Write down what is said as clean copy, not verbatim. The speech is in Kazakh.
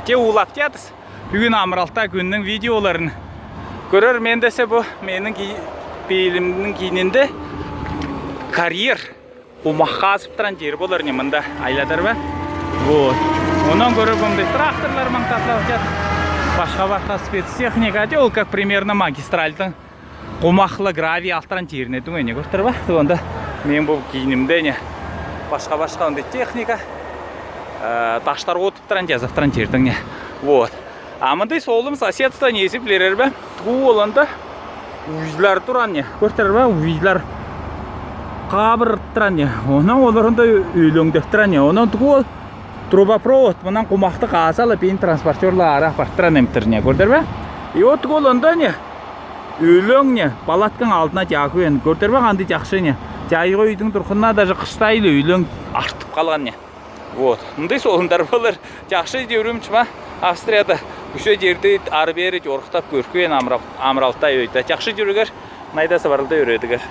те улап жатыз. Бүгін Амыралта күннің видеоларын көрер. Мен десе бұл менің бейілімнің кейінінде карьер қомаққа азып тұран жер болар не мында айладар ба. Вот. Онан көрер бұмды тракторлар маңтатлап жатыр. Башқа спецтехника де ол как примерно магистральдің қомақлы гравий алтыран жеріне дүңгене көртір ба. Онда мен бұл кейінімде не башқа ондай техника таштар отып тұран жазып тұран жердің не. Вот. Амындай солым соседство несі білерер бі. Тұғы оланда үйзілер тұран не. Көртір ба, үйзілер қабыр тұран не. Онан оларында үйліңдік тұран не. Онан тұғы ол трубопровод, мұнан қомақты қасалы пейін транспортерлары апарттыран емтір не. Көртір ба? И от тұғы оланда не. Үйлің не. Балаткың алдына жақы ен. Көртір ба қанды жақшы не. Жайғы үйдің тұрқынна даже қыстайлы үйлің артып қалған не. Вот. Мұндай солындар болыр. Жақшы деурім чыма Австрияда үші жерді ары бері жорықтап көркен Амыралтай өйті. Жақшы жүрігер, найдасы барылда өредігер.